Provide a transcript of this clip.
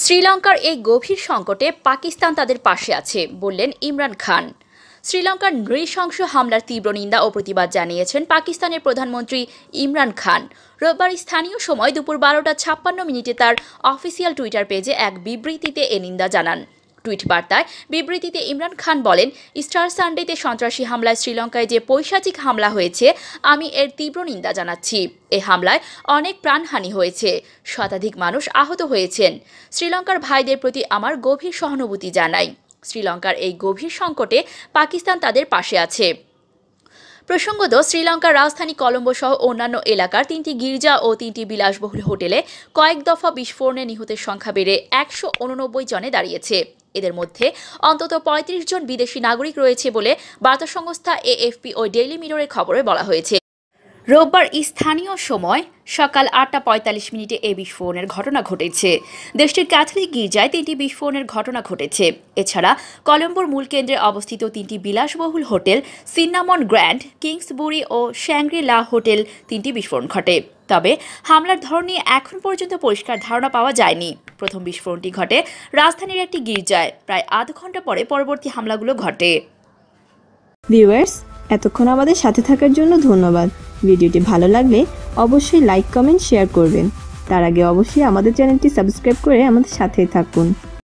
শ্রীলঙ্কার এই গভীর সংকটে পাকিস্তান তাদের পাশে আছে বললেন ইমরান খান। শ্রীলঙ্কার নৃশংস হামলার তীব্র নিন্দা ও প্রতিবাদ জানিয়েছেন পাকিস্তানের প্রধানমন্ত্রী ইমরান খান। রোববার স্থানীয় সময় দুপুর 12:56 তার অফিসিয়াল টুইটার পেজে এক বিবৃতিতে এ নিন্দা জানান। টুইট বার্তায় বিবৃতিতে ইমরান খান বলেন, স্টার সানডেতে সন্ত্রাসী হামলায় শ্রীলঙ্কায় যে পৈশাচিক হামলা হয়েছে, আমি এর তীব্র নিন্দা জানাচ্ছি। এ হামলায় অনেক প্রাণহানি হয়েছে, শতাধিক মানুষ আহত হয়েছেন। শ্রীলঙ্কার ভাইদের প্রতি আমার গভীর সহানুভূতি জানাই। শ্রীলঙ্কার এই গভীর সংকটে পাকিস্তান তাদের পাশে আছে। প্রসঙ্গত, শ্রীলঙ্কার রাজধানী কলম্বো সহ অন্যান্য এলাকার 3টি গির্জা ও 3টি বিলাসবহুল হোটেলে কয়েক দফা বিস্ফোরণে নিহতের সংখ্যা বেড়ে 189 জনে দাঁড়িয়েছে। এদের মধ্যে অন্তত 35 জন বিদেশি নাগরিক রয়েছে বলে বার্তা সংস্থা এএফপি ও ডেইলি মিররের খবরে বলা হয়েছে। রোববার স্থানীয় সময় সকাল 8:45 এ বিস্ফোরণের ঘটনা ঘটেছে। দেশটির ক্যাথলিক গির্জায় 3টি বিস্ফোরণের ঘটনা ঘটেছে। এছাড়া কলম্বোর মূল কেন্দ্রে অবস্থিত 3টি বিলাসবহুল হোটেল সিন্নামন গ্র্যান্ড, কিংসবুরি ও শ্যাংগ্রি-লা হোটেল 3টি বিস্ফোরণ ঘটে। তবে হামলার ধরন নিয়ে এখন পর্যন্ত পরিষ্কার ধারণা পাওয়া যায়নি। প্রথম বিস্ফোরণটি ঘটে রাজধানীর একটি গির্জায়। প্রায় আধ ঘন্টা পরে পরবর্তী হামলাগুলো ঘটে। ভিউয়ার্স, এতক্ষণ আমাদের সাথে থাকার জন্য ধন্যবাদ। ভিডিওটি ভালো লাগলে অবশ্যই লাইক, কমেন্ট, শেয়ার করবেন। তার আগে অবশ্যই আমাদের চ্যানেলটি সাবস্ক্রাইব করে আমাদের সাথেই থাকুন।